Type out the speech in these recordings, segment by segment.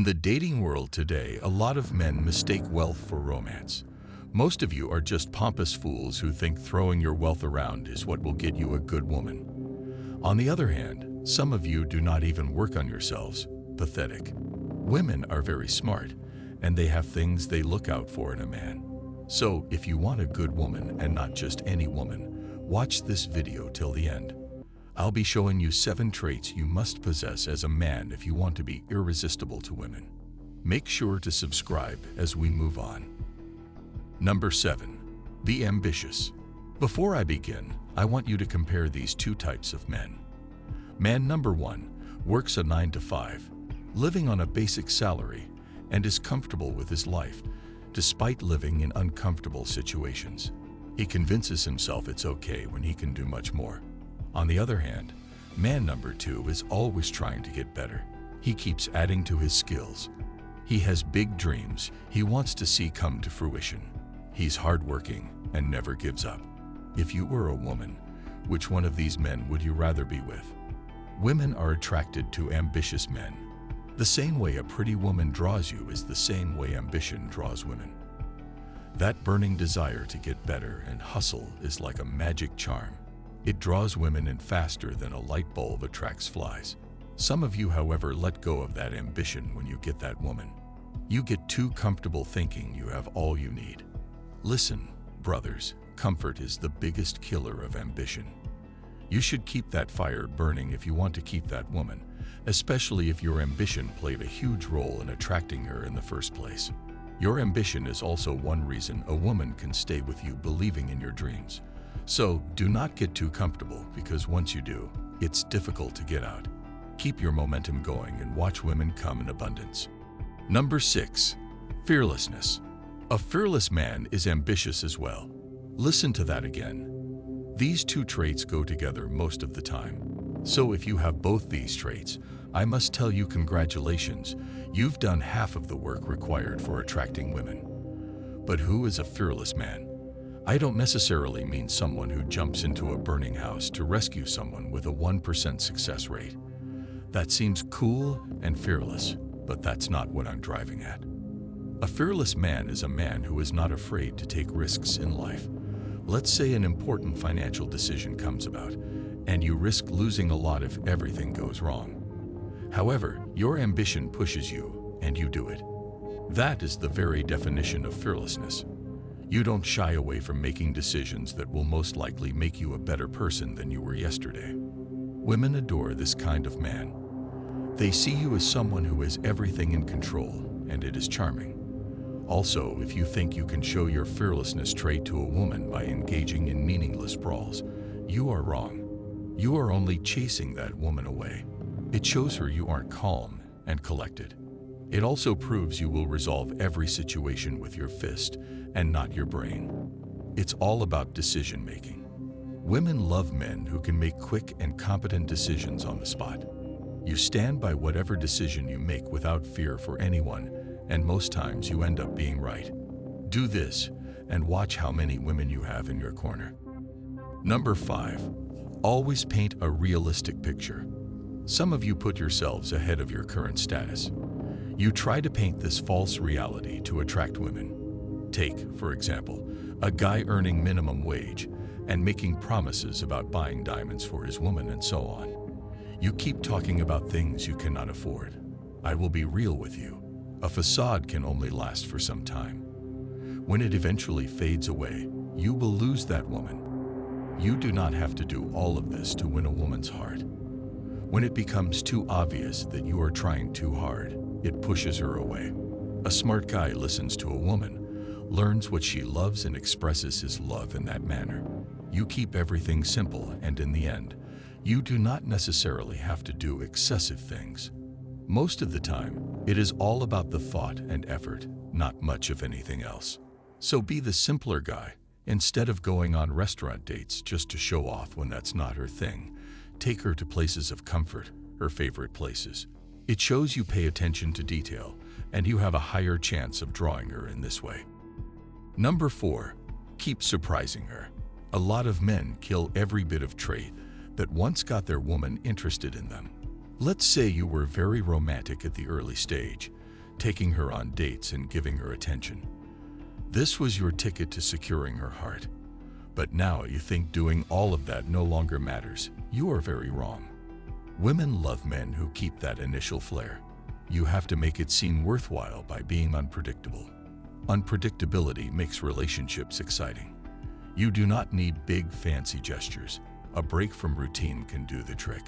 the dating world today, a lot of men mistake wealth for romance. Most of you are just pompous fools who think throwing your wealth around is what will get you a good woman. On the other hand, some of you do not even work on yourselves. Pathetic. Women are very smart, and they have things they look out for in a man. So, if you want a good woman and not just any woman, watch this video till the end. I'll be showing you 7 traits you must possess as a man if you want to be irresistible to women. Make sure to subscribe as we move on. Number 7. Be ambitious. Before I begin, I want you to compare these 2 types of men. Man number 1 works a 9 to 5, living on a basic salary, and is comfortable with his life, despite living in uncomfortable situations. He convinces himself it's okay when he can do much more. On the other hand, man number 2 is always trying to get better. He keeps adding to his skills. He has big dreams he wants to see come to fruition. He's hardworking and never gives up. If you were a woman, which one of these men would you rather be with? Women are attracted to ambitious men. The same way a pretty woman draws you is the same way ambition draws women. That burning desire to get better and hustle is like a magic charm. It draws women in faster than a light bulb attracts flies. Some of you, however, let go of that ambition when you get that woman. You get too comfortable thinking you have all you need. Listen, brothers, comfort is the biggest killer of ambition. You should keep that fire burning if you want to keep that woman, especially if your ambition played a huge role in attracting her in the first place. Your ambition is also one reason a woman can stay with you believing in your dreams. So do not get too comfortable, because once you do, it's difficult to get out. Keep your momentum going and watch women come in abundance. Number 6. Fearlessness. A fearless man is ambitious as well. Listen to that again. These 2 traits go together most of the time. So if you have both these traits, I must tell you congratulations. You've done half of the work required for attracting women. But who is a fearless man? I don't necessarily mean someone who jumps into a burning house to rescue someone with a 1% success rate. That seems cool and fearless, but that's not what I'm driving at. A fearless man is a man who is not afraid to take risks in life. Let's say an important financial decision comes about, and you risk losing a lot if everything goes wrong. However, your ambition pushes you, and you do it. That is the very definition of fearlessness. You don't shy away from making decisions that will most likely make you a better person than you were yesterday. Women adore this kind of man. They see you as someone who has everything in control, and it is charming. Also, if you think you can show your fearlessness trait to a woman by engaging in meaningless brawls, you are wrong. You are only chasing that woman away. It shows her you aren't calm and collected. It also proves you will resolve every situation with your fist and not your brain. It's all about decision-making. Women love men who can make quick and competent decisions on the spot. You stand by whatever decision you make without fear for anyone, and most times you end up being right. Do this, and watch how many women you have in your corner. Number 5. Always paint a realistic picture. Some of you put yourselves ahead of your current status. You try to paint this false reality to attract women. Take, for example, a guy earning minimum wage and making promises about buying diamonds for his woman and so on. You keep talking about things you cannot afford. I will be real with you. A facade can only last for some time. When it eventually fades away, you will lose that woman. You do not have to do all of this to win a woman's heart. When it becomes too obvious that you are trying too hard, it pushes her away. A smart guy listens to a woman, learns what she loves, and expresses his love in that manner. You keep everything simple, and in the end, you do not necessarily have to do excessive things. Most of the time, it is all about the thought and effort, not much of anything else. So be the simpler guy. Instead of going on restaurant dates just to show off when that's not her thing, take her to places of comfort, her favorite places. It shows you pay attention to detail, and you have a higher chance of drawing her in this way. Number 4. Keep surprising her. A lot of men kill every bit of trait that once got their woman interested in them. Let's say you were very romantic at the early stage. taking her on dates and giving her attention. This was your ticket to securing her heart. But now you think doing all of that no longer matters. You are very wrong. Women love men who keep that initial flair. You have to make it seem worthwhile by being unpredictable. Unpredictability makes relationships exciting. You do not need big, fancy gestures. A break from routine can do the trick.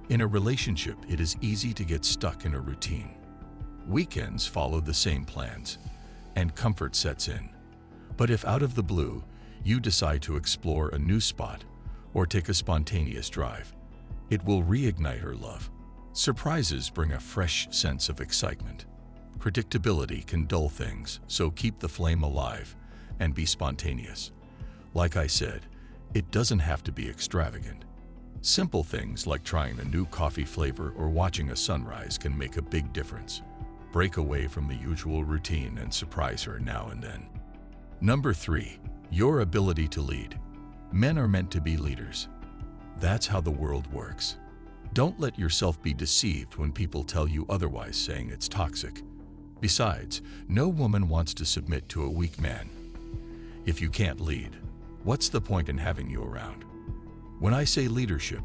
In a relationship, it is easy to get stuck in a routine. Weekends follow the same plans, and comfort sets in. But if out of the blue, you decide to explore a new spot or take a spontaneous drive, it will reignite her love. Surprises bring a fresh sense of excitement. Predictability can dull things, so keep the flame alive and be spontaneous. Like I said, it doesn't have to be extravagant. Simple things like trying a new coffee flavor or watching a sunrise can make a big difference. Break away from the usual routine and surprise her now and then. Number 3. Your ability to lead. Men are meant to be leaders. That's how the world works. Don't let yourself be deceived when people tell you otherwise, saying it's toxic. Besides, no woman wants to submit to a weak man. If you can't lead, what's the point in having you around? When I say leadership,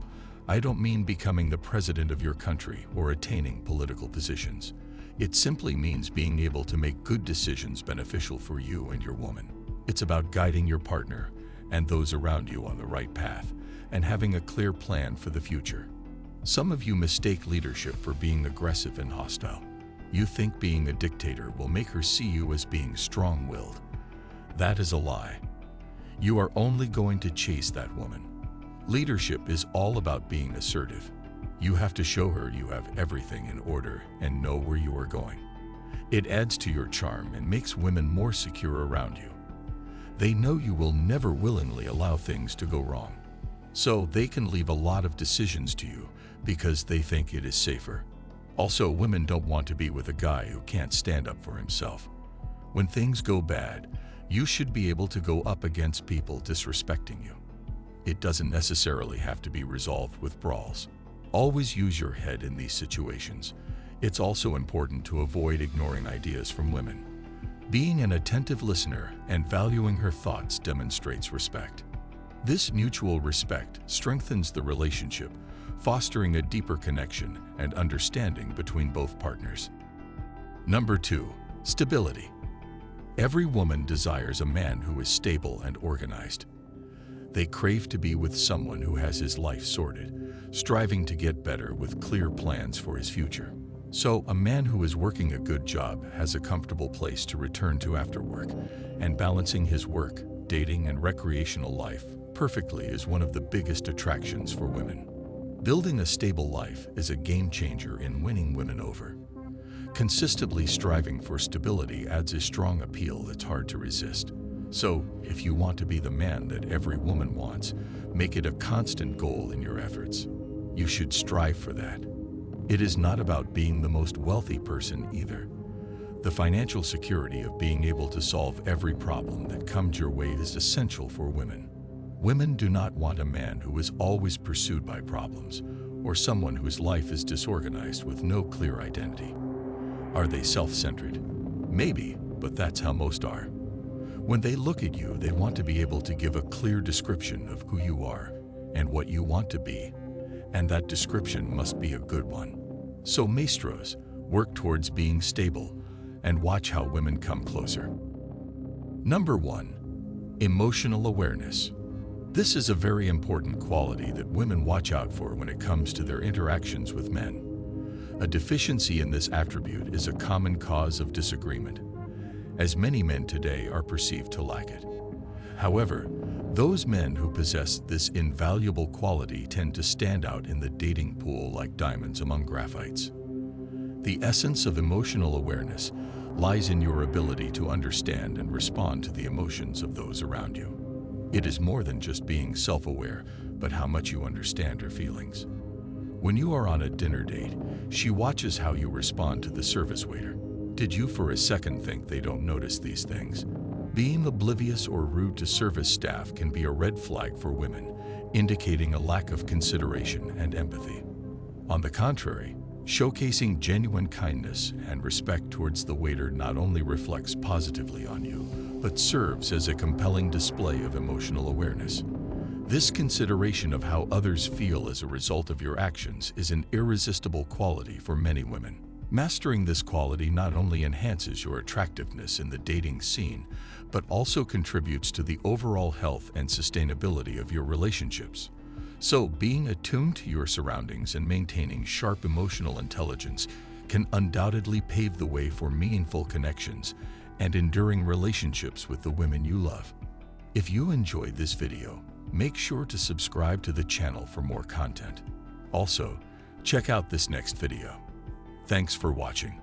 I don't mean becoming the president of your country or attaining political positions. It simply means being able to make good decisions beneficial for you and your woman. It's about guiding your partner and those around you on the right path and having a clear plan for the future. Some of you mistake leadership for being aggressive and hostile. You think being a dictator will make her see you as being strong-willed. That is a lie. You are only going to chase that woman. Leadership is all about being assertive. You have to show her you have everything in order and know where you are going. It adds to your charm and makes women more secure around you. They know you will never willingly allow things to go wrong. So they can leave a lot of decisions to you because they think it is safer. Also, women don't want to be with a guy who can't stand up for himself. When things go bad, you should be able to go up against people disrespecting you. It doesn't necessarily have to be resolved with brawls. Always use your head in these situations. It's also important to avoid ignoring ideas from women. Being an attentive listener and valuing her thoughts demonstrates respect. This mutual respect strengthens the relationship, fostering a deeper connection and understanding between both partners. Number 2. Stability. Every woman desires a man who is stable and organized. They crave to be with someone who has his life sorted, striving to get better with clear plans for his future. So, a man who is working a good job has a comfortable place to return to after work, and balancing his work, dating, and recreational life perfectly is one of the biggest attractions for women. Building a stable life is a game changer in winning women over. Consistently striving for stability adds a strong appeal that's hard to resist. So, if you want to be the man that every woman wants, make it a constant goal in your efforts. You should strive for that. It is not about being the most wealthy person either. The financial security of being able to solve every problem that comes your way is essential for women. Women do not want a man who is always pursued by problems, or someone whose life is disorganized with no clear identity. Are they self-centered? Maybe, but that's how most are. When they look at you, they want to be able to give a clear description of who you are and what you want to be, and that description must be a good one. So Mestros, work towards being stable and watch how women come closer. Number 1. Emotional awareness. This is a very important quality that women watch out for when it comes to their interactions with men. A deficiency in this attribute is a common cause of disagreement, as many men today are perceived to lack it. However, those men who possess this invaluable quality tend to stand out in the dating pool like diamonds among graphites. The essence of emotional awareness lies in your ability to understand and respond to the emotions of those around you. It is more than just being self-aware, but how much you understand her feelings. When you are on a dinner date, she watches how you respond to the service waiter. Did you for a second think they don't notice these things? Being oblivious or rude to service staff can be a red flag for women, indicating a lack of consideration and empathy. On the contrary, Showcasing genuine kindness and respect towards the waiter not only reflects positively on you, but serves as a compelling display of emotional awareness. This consideration of how others feel as a result of your actions is an irresistible quality for many women. Mastering this quality not only enhances your attractiveness in the dating scene, but also contributes to the overall health and sustainability of your relationships. So, being attuned to your surroundings and maintaining sharp emotional intelligence can undoubtedly pave the way for meaningful connections and enduring relationships with the women you love. If you enjoyed this video, make sure to subscribe to the channel for more content. Also, check out this next video. Thanks for watching.